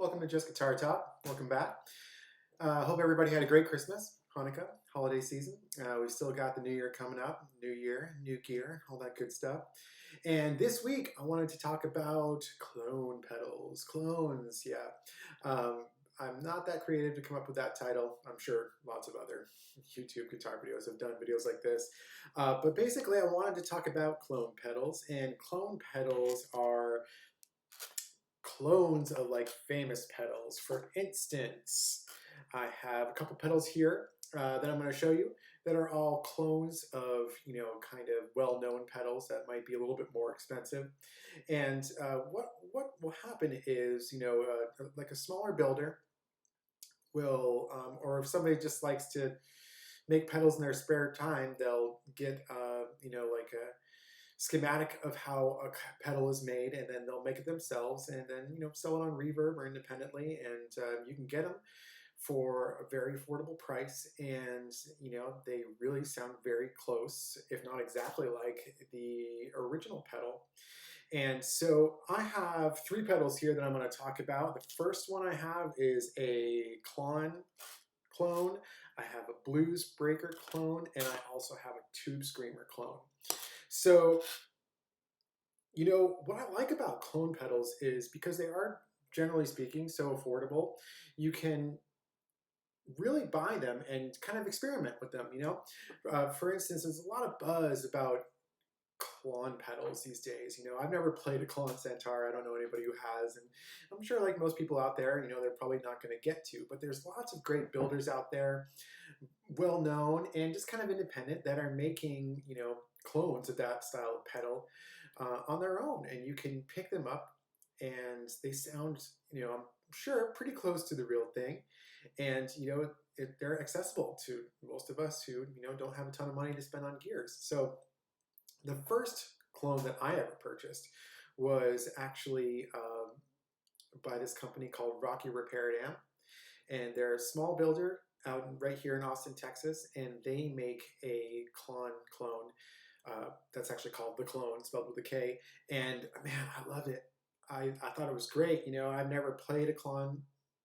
welcome to Just Guitar Talk. Welcome back. Hope everybody had a great Christmas, Hanukkah, holiday season. We've still got the new year coming up, new year, new gear, all that good stuff. And this week, I wanted to talk about clone pedals. Clones, yeah. I'm not that creative to come up with that title. I'm sure lots of other YouTube guitar videos have done videos like this. But basically, I wanted to talk about clone pedals. And clone pedals are clones of like famous pedals. For instance, I have a couple pedals here that I'm going to show you that are all clones of, kind of well-known pedals that might be a little bit more expensive. And what will happen is, like a smaller builder will, or if somebody just likes to make pedals in their spare time, they'll get, like a schematic of how a pedal is made, and then they'll make it themselves, and then sell it on Reverb or independently, and you can get them for a very affordable price, and they really sound very close, if not exactly like the original pedal. And so I have three pedals here that I'm going to talk about. The first one I have is a Klon clone. I have a Blues Breaker clone, and I also have a Tube Screamer clone. So, what I like about clone pedals is because they are, generally speaking, so affordable, you can really buy them and kind of experiment with them, For instance, there's a lot of buzz about Klon pedals these days. I've never played a Klon Centaur. I don't know anybody who has, and I'm sure like most people out there, they're probably not going to get to, but there's lots of great builders out there, well known and just kind of independent, that are making, clones of that style of pedal on their own, and you can pick them up and they sound, I'm sure pretty close to the real thing. And they're accessible to most of us who don't have a ton of money to spend on gears. So the first clone that I ever purchased was actually by this company called Rocky Repaired Amp, and they're a small builder out right here in Austin, Texas, and they make a Klon clone that's actually called The Clone, spelled with a K. And man, I loved it. I thought it was great. I've never played a Klon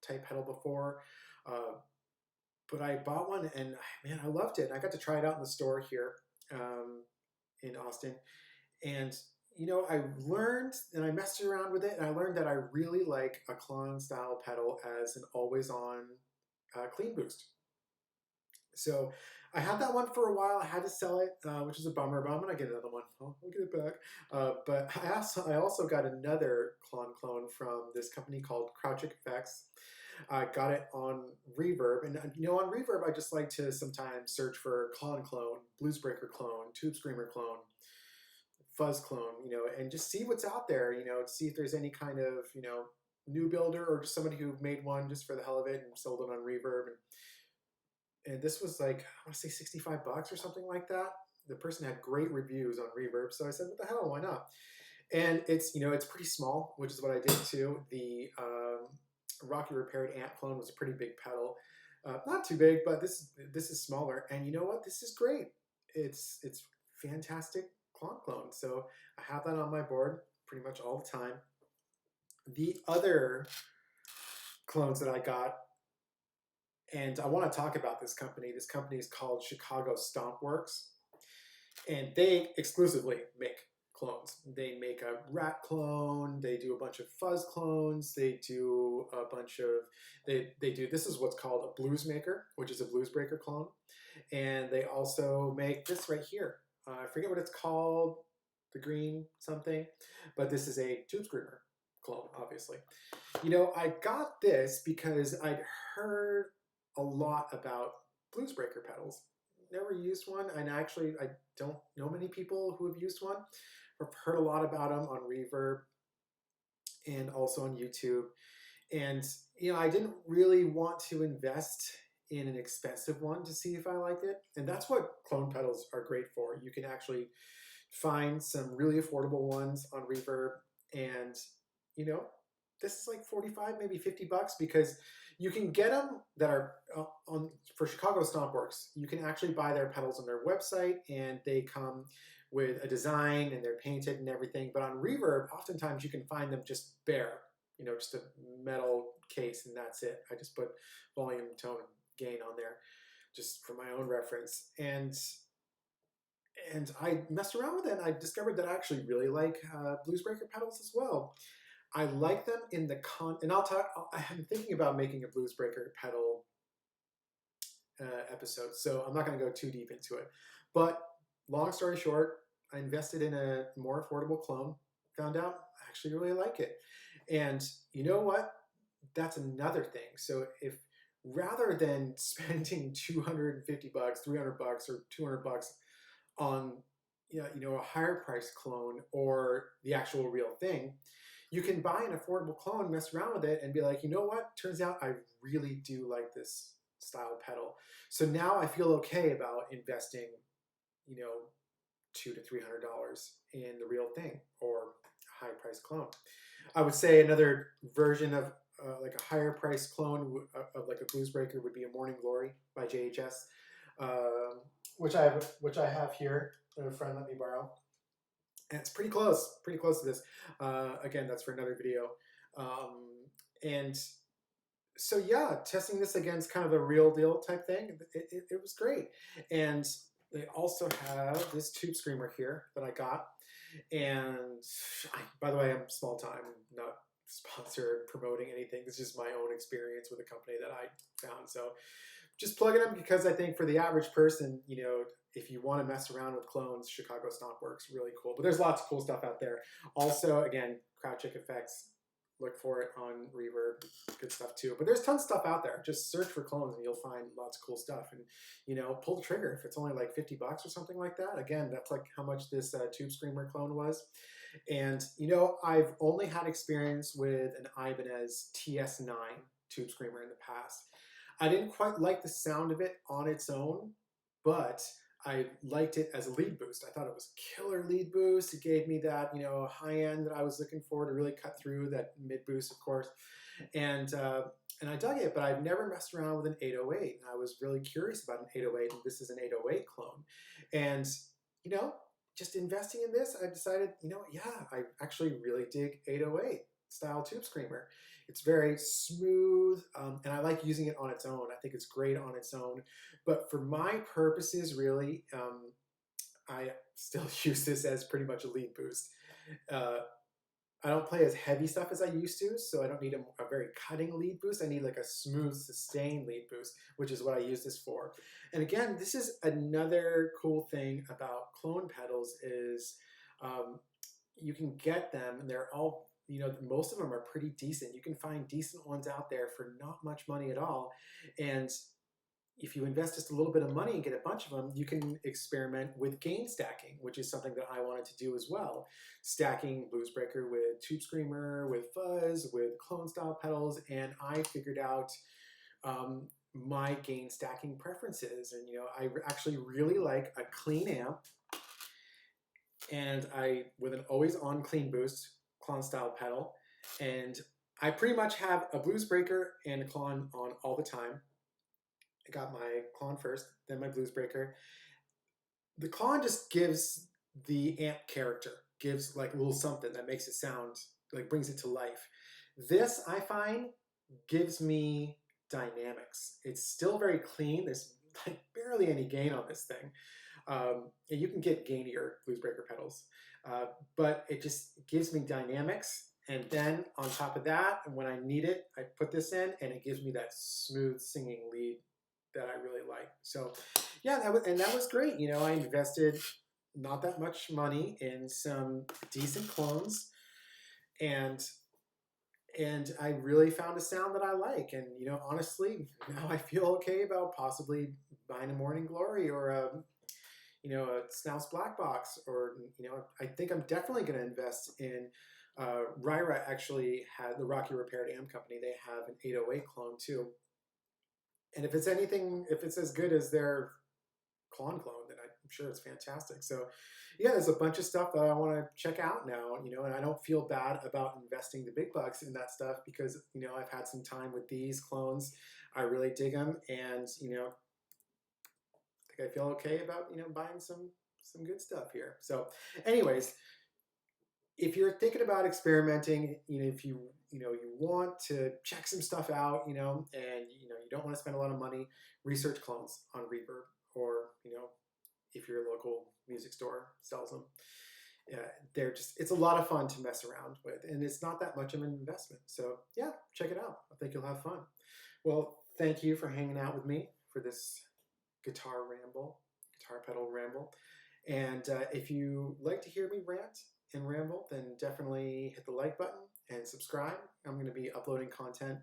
type pedal before, but I bought one, and man, I loved it. I got to try it out in the store here in Austin, and I learned, and I messed around with it, and I learned that I really like a Klon style pedal as an always-on clean boost. So I had that one for a while. I had to sell it, which is a bummer, but I'm gonna get another one. I'll get it back. But I also got another Klon clone from this company called Crouchick Effects. I got it on Reverb, and on Reverb I just like to sometimes search for Klon clone, Blues Breaker clone, Tube Screamer clone, Fuzz clone, and just see what's out there, see if there's any kind of new builder or just somebody who made one just for the hell of it and sold it on Reverb. And this was like, I want to say 65 bucks or something like that. The person had great reviews on Reverb, so I said, what the hell, why not? And it's, it's pretty small, which is what I did too. The Rocky Repaired Amp clone was a pretty big pedal. Not too big, but this is smaller. And you know what? This is great. It's fantastic clone. So I have that on my board pretty much all the time. The other clones that I got, and I want to talk about this company. This company is called Chicago Stomp Works, and they exclusively make clones. They make a Rat clone. They do a bunch of Fuzz clones. They do a bunch of, they do, this is what's called a Blues Maker, which is a Blues Breaker clone. And they also make this right here. I forget what it's called, the green something, but this is a Tube Screamer clone, obviously. I got this because I'd heard a lot about Blues Breaker pedals. Never used one, and actually I don't know many people who have used one. I've heard a lot about them on Reverb and also on YouTube. And I didn't really want to invest in an expensive one to see if I liked it. And that's what clone pedals are great for. You can actually find some really affordable ones on Reverb, and this is like 45, maybe 50 bucks, because you can get them that are for Chicago Stomp Works. You can actually buy their pedals on their website, and they come with a design and they're painted and everything. But on Reverb, oftentimes you can find them just bare. just a metal case and that's it. I just put volume, tone, and gain on there just for my own reference. And I messed around with it and I discovered that I actually really like Bluesbreaker pedals as well. I like them in the and I'm thinking about making a Bluesbreaker pedal episode, so I'm not going to go too deep into it. But long story short, I invested in a more affordable clone, found out I actually really like it. And you know what? That's another thing. So if rather than spending $250, $300, or $200 on a higher price clone or the actual real thing, you can buy an affordable clone, mess around with it, and be like, you know what? Turns out I really do like this style pedal. So now I feel okay about investing, $200 to $300 in the real thing or a high price clone. I would say another version of like a higher price clone of like a Bluesbreaker would be a Morning Glory by JHS, which I have here. A friend let me borrow. And it's pretty close to this. Again, that's for another video. And so yeah, testing this against kind of a real deal type thing, it was great. And they also have this Tube Screamer here that I got. And by the way, I'm small time, not sponsored, promoting anything. This is just my own experience with a company that I found. So just plugging them because I think for the average person, if you want to mess around with clones, Chicago Stomp works really cool. But there's lots of cool stuff out there. Also, again, CrowdCheck Effects. Look for it on Reverb. Good stuff too. But there's tons of stuff out there. Just search for clones and you'll find lots of cool stuff. And pull the trigger if it's only like $50 or something like that. Again, that's like how much this Tube Screamer clone was. And I've only had experience with an Ibanez TS9 Tube Screamer in the past. I didn't quite like the sound of it on its own, but I liked it as a lead boost. I thought it was killer lead boost. It gave me that, high end that I was looking for to really cut through that mid boost, of course. And I dug it, but I've never messed around with an 808. And I was really curious about an 808, and this is an 808 clone. And, just investing in this, I decided, yeah, I actually really dig 808 style Tube Screamer. It's very smooth, and I like using it on its own. I think it's great on its own. But for my purposes, really, I still use this as pretty much a lead boost. I don't play as heavy stuff as I used to, so I don't need a very cutting lead boost. I need like a smooth, sustained lead boost, which is what I use this for. And again, this is another cool thing about clone pedals is you can get them, and they're all, most of them are pretty decent. You can find decent ones out there for not much money at all. And if you invest just a little bit of money and get a bunch of them, you can experiment with gain stacking, which is something that I wanted to do as well. Stacking Bluesbreaker with Tube Screamer, with fuzz, with clone style pedals, and I figured out my gain stacking preferences. And I actually really like a clean amp, and with an always on clean boost clone style pedal, and I pretty much have a Bluesbreaker and a clone on all the time. I got my clone first, then my Bluesbreaker. The clone just gives the amp character, gives like a little something that makes it sound, like brings it to life. This, I find, gives me dynamics. It's still very clean. There's like barely any gain on this thing. And you can get gainier Bluesbreaker pedals, but it just gives me dynamics. And then on top of that, when I need it, I put this in and it gives me that smooth singing lead that I really like. So yeah, that was great. I invested not that much money in some decent clones, and I really found a sound that I like. And honestly, now I feel okay about possibly buying a Morning Glory or a Snouse Black Box, or I think I'm definitely going to invest in Ryra. Actually had the Rocky Repaired Amp Company. They have an 808 clone too. And if it's as good as their clone, then I'm sure it's fantastic. So yeah, there's a bunch of stuff that I want to check out now, and I don't feel bad about investing the big bucks in that stuff because, I've had some time with these clones. I really dig them, and, I think I feel okay about, buying some good stuff here. So anyways, if you're thinking about experimenting, if you want to check some stuff out, and you don't want to spend a lot of money, research clones on Reverb, or if your local music store sells them. Yeah, it's a lot of fun to mess around with, and it's not that much of an investment. So yeah, check it out. I think you'll have fun. Well, thank you for hanging out with me for this guitar pedal ramble. And if you like to hear me rant and ramble, then definitely hit the like button and subscribe. I'm going to be uploading content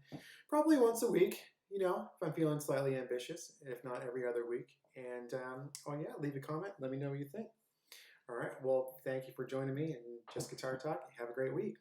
probably once a week, if I'm feeling slightly ambitious, if not every other week. And oh yeah, leave a comment. Let me know what you think. All right. Well, thank you for joining me in Just Guitar Talk. Have a great week.